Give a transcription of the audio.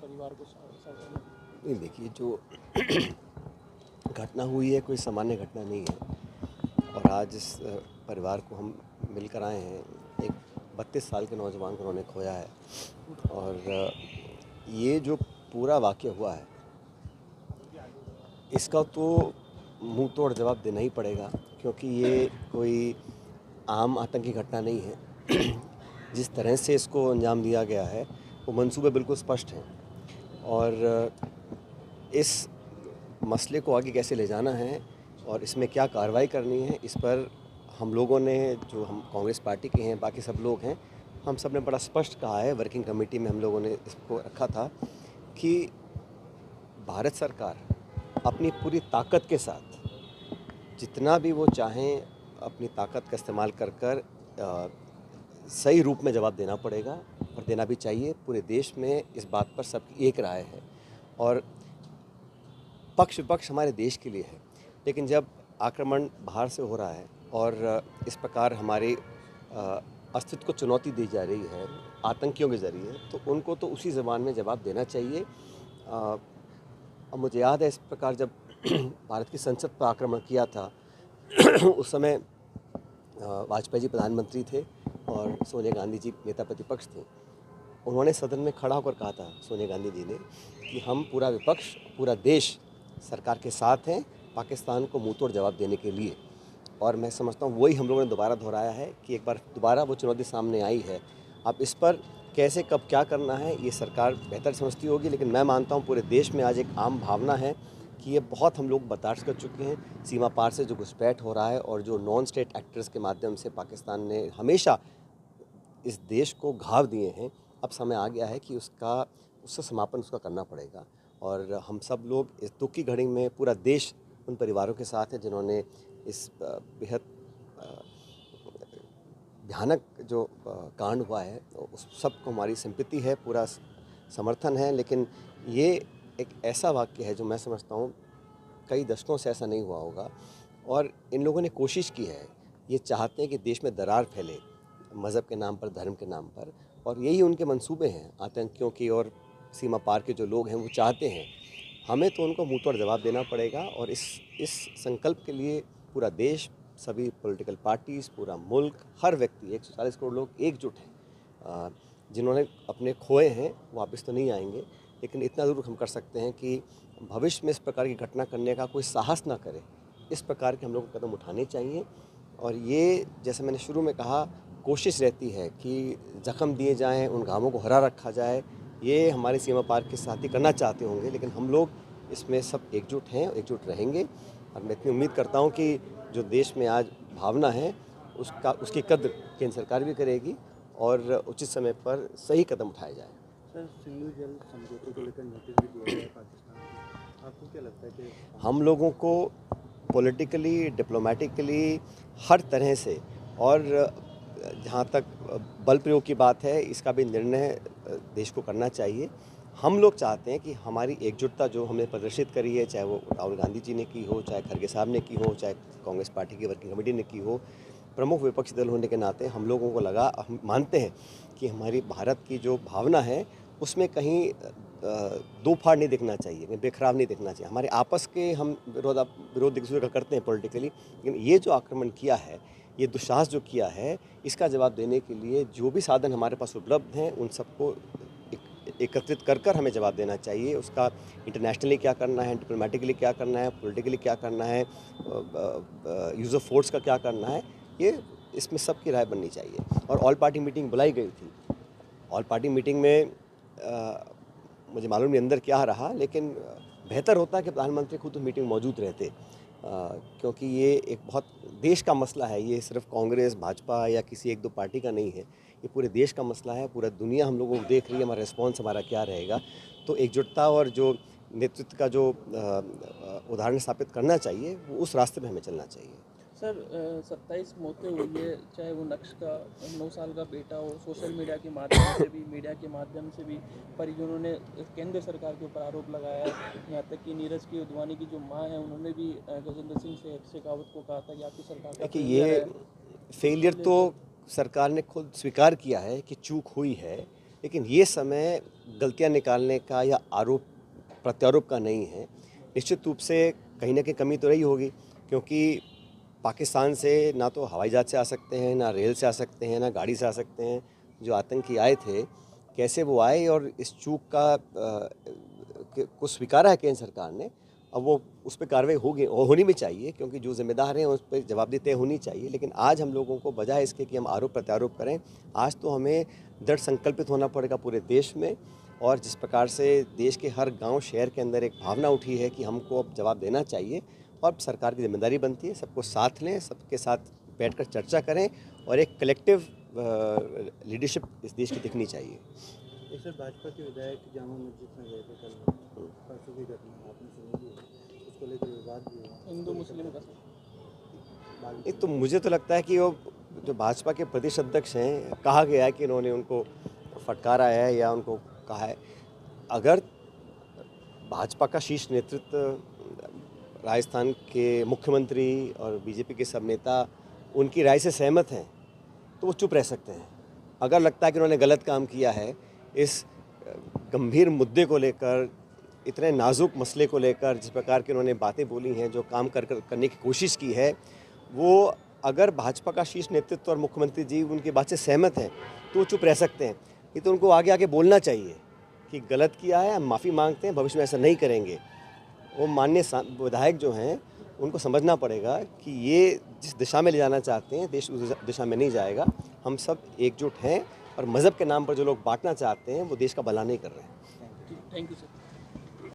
परिवार को नहीं, देखिए जो घटना हुई है कोई सामान्य घटना नहीं है। और आज इस परिवार को हम मिलकर आए हैं। एक 32 साल के नौजवान को उन्होंने खोया है। और ये जो पूरा वाक़या हुआ है इसका तो मुंह तोड़ जवाब देना ही पड़ेगा, क्योंकि ये कोई आम आतंकी घटना नहीं है। जिस तरह से इसको अंजाम दिया गया है वो मंसूबे बिल्कुल स्पष्ट हैं। और इस मसले को आगे कैसे ले जाना है और इसमें क्या कार्रवाई करनी है, इस पर हम लोगों ने, जो हम कांग्रेस पार्टी के हैं, बाकी सब लोग हैं, हम सब ने बड़ा स्पष्ट कहा है। वर्किंग कमेटी में हम लोगों ने इसको रखा था कि भारत सरकार अपनी पूरी ताकत के साथ जितना भी वो चाहें अपनी ताकत का इस्तेमाल कर सही रूप में जवाब देना पड़ेगा और देना भी चाहिए। पूरे देश में इस बात पर सबकी एक राय है और पक्ष विपक्ष हमारे देश के लिए है। लेकिन जब आक्रमण बाहर से हो रहा है और इस प्रकार हमारे अस्तित्व को चुनौती दी जा रही है आतंकियों के ज़रिए, तो उनको तो उसी ज़बान में जवाब देना चाहिए। अब मुझे याद है इस प्रकार जब भारत की संसद पर आक्रमण किया था उस समय वाजपेयी जी प्रधानमंत्री थे और सोनिया गांधी जी नेता प्रतिपक्ष थे। उन्होंने सदन में खड़ा होकर कहा था, सोनिया गांधी जी ने, कि हम पूरा विपक्ष, पूरा देश सरकार के साथ हैं पाकिस्तान को मुंहतोड़ जवाब देने के लिए। और मैं समझता हूँ वही हम लोगों ने दोबारा दोहराया है कि एक बार दोबारा वो चुनौती सामने आई है। अब इस पर कैसे कब क्या करना है ये सरकार बेहतर समझती होगी, लेकिन मैं मानता हूँ पूरे देश में आज एक आम भावना है कि ये बहुत हम लोग बर्दाश्त कर चुके हैं। सीमा पार से जो घुसपैठ हो रहा है और जो नॉन स्टेट एक्टर्स के माध्यम से पाकिस्तान ने हमेशा इस देश को घाव दिए हैं, अब समय आ गया है कि उसका समापन उसका करना पड़ेगा। और हम सब लोग इस दुख की घड़ी में, पूरा देश उन परिवारों के साथ है जिन्होंने इस बेहद भयानक जो कांड हुआ है उस सबको हमारी सिंपैथी है, पूरा समर्थन है। लेकिन ये एक ऐसा वाक़या है जो मैं समझता हूँ कई दशकों से ऐसा नहीं हुआ होगा। और इन लोगों ने कोशिश की है, ये चाहते हैं कि देश में दरार फैले मज़हब के नाम पर, धर्म के नाम पर, और यही उनके मंसूबे हैं आतंकियों की। और सीमा पार के जो लोग हैं वो चाहते हैं, हमें तो उनको मुंहतोड़ जवाब देना पड़ेगा। और इस संकल्प के लिए पूरा देश, सभी पॉलिटिकल पार्टीज़, पूरा मुल्क, हर व्यक्ति, 140 करोड़ लोग एकजुट हैं। जिन्होंने अपने खोए हैं वापस तो नहीं आएंगे, लेकिन इतना ज़रूर हम कर सकते हैं कि भविष्य में इस प्रकार की घटना करने का कोई साहस ना करे। इस प्रकार के हम लोग को कदम उठाने चाहिए। और ये, जैसे मैंने शुरू में कहा, कोशिश रहती है कि ज़ख्म दिए जाएं, उन घावों को हरा रखा जाए। ये हमारे सीमा पार के साथी करना चाहते होंगे, लेकिन हम लोग इसमें सब एकजुट हैं, एकजुट रहेंगे। और मैं इतनी उम्मीद करता हूँ कि जो देश में आज भावना है उसकी कद्र केंद्र सरकार भी करेगी और उचित समय पर सही कदम उठाए जाए। सर, सिंधु जल समझौते को लेकर नोटिस भी दिया गया है पाकिस्तान को, आपको क्या लगता है कि हम लोगों को पॉलिटिकली, डिप्लोमेटिकली, हर तरह से, और जहाँ तक बल प्रयोग की बात है, इसका भी निर्णय देश को करना चाहिए। हम लोग चाहते हैं कि हमारी एकजुटता जो हमने प्रदर्शित करी है, चाहे वो राहुल गांधी जी ने की हो, चाहे खरगे साहब ने की हो, चाहे कांग्रेस पार्टी की वर्किंग कमेटी ने की हो, प्रमुख विपक्षी दल होने के नाते हम लोगों को लगा, हम मानते हैं कि हमारी भारत की जो भावना है उसमें कहीं दो फाड़ नहीं दिखना चाहिए, कहीं बेखराव नहीं दिखना चाहिए। हमारे आपस के हम विरोध एक दूसरे का करते हैं पॉलिटिकली, लेकिन ये जो आक्रमण किया है, ये दुस्साहस जो किया है, इसका जवाब देने के लिए जो भी साधन हमारे पास उपलब्ध हैं उन सबको एकत्रित कर हमें जवाब देना चाहिए। उसका इंटरनेशनली क्या करना है, डिप्लोमेटिकली क्या करना है, पॉलिटिकली क्या करना है, यूज़ ऑफ फोर्स का क्या करना है, ये इसमें सबकी राय बननी चाहिए। और ऑल पार्टी मीटिंग बुलाई गई थी। ऑल पार्टी मीटिंग में मुझे मालूम नहीं अंदर क्या रहा, लेकिन बेहतर होता कि प्रधानमंत्री खुद उस मीटिंग में मौजूद रहते, क्योंकि ये एक बहुत देश का मसला है। ये सिर्फ कांग्रेस, भाजपा या किसी एक दो पार्टी का नहीं है, ये पूरे देश का मसला है। पूरा दुनिया हम लोगों को देख रही है, हमारा रिस्पॉन्स हमारा क्या रहेगा। तो एकजुटता और जो नेतृत्व का जो उदाहरण स्थापित करना चाहिए, वो उस रास्ते में हमें चलना चाहिए। सर, 27 मौतें हुई है, चाहे वो नक्श का 9 साल का बेटा हो, सोशल मीडिया के माध्यम से भी, मीडिया के माध्यम से भी परिजनों ने केंद्र सरकार के ऊपर आरोप लगाया है। यहाँ तक कि नीरज की उद्वानी की जो मां है, उन्होंने भी गजेंद्र सिंह शेखावत को कहा था कि आपकी सरकार का कि फेलियर ये है। फेलियर तो सरकार ने खुद स्वीकार किया है कि चूक हुई है, लेकिन ये समय गलतियां निकालने का या आरोप प्रत्यारोप का नहीं है। निश्चित रूप से कहीं ना कहीं कमी तो रही होगी, क्योंकि पाकिस्तान से ना तो हवाई जहाज़ से आ सकते हैं, ना रेल से आ सकते हैं, ना गाड़ी से आ सकते हैं। जो आतंकी आए थे, कैसे वो आए और इस चूक को स्वीकारा है केंद्र सरकार ने। अब वो उस पर कार्रवाई होनी भी चाहिए, क्योंकि जो जिम्मेदार हैं उस पर जवाबदेही तय होनी चाहिए। लेकिन आज हम लोगों को बजाय इसके कि हम आरोप प्रत्यारोप करें, आज तो हमें दृढ़ संकल्पित होना पड़ेगा पूरे देश में। और जिस प्रकार से देश के हर गांव शहर के अंदर एक भावना उठी है कि हमको अब जवाब देना चाहिए, और सरकार की जिम्मेदारी बनती है सबको साथ लें, सबके साथ बैठकर चर्चा करें और एक कलेक्टिव लीडरशिप इस देश की दिखनी चाहिए। एक सर भाजपा के विधायक जामा मस्जिद में गए थे कल, परसों की घटना आपने सुनी भी है, उसको लेकर विवाद भी हुआ हिंदू मुस्लिम का। नहीं तो मुझे तो लगता है कि वो जो भाजपा के प्रदेश अध्यक्ष हैं, कहा गया है कि उन्होंने उनको फटकारा है या उनको कहा है। अगर भाजपा का शीर्ष नेतृत्व, राजस्थान के मुख्यमंत्री और बीजेपी के सब नेता उनकी राय से सहमत हैं तो वो चुप रह सकते हैं। अगर लगता है कि उन्होंने गलत काम किया है, इस गंभीर मुद्दे को लेकर, इतने नाजुक मसले को लेकर, जिस प्रकार की उन्होंने बातें बोली हैं, जो काम करने की कोशिश की है, वो अगर भाजपा का शीर्ष नेतृत्व और मुख्यमंत्री जी उनकी बात से सहमत हैं तो वो चुप रह सकते हैं। ये तो उनको आगे आगे बोलना चाहिए कि गलत किया है, हम माफ़ी मांगते हैं, भविष्य में ऐसा नहीं करेंगे। वो माननीय विधायक जो हैं उनको समझना पड़ेगा कि ये जिस दिशा में ले जाना चाहते हैं, देश उस दिशा में नहीं जाएगा। हम सब एकजुट हैं और मज़हब के नाम पर जो लोग बांटना चाहते हैं वो देश का भला नहीं कर रहे हैं। Thank you sir.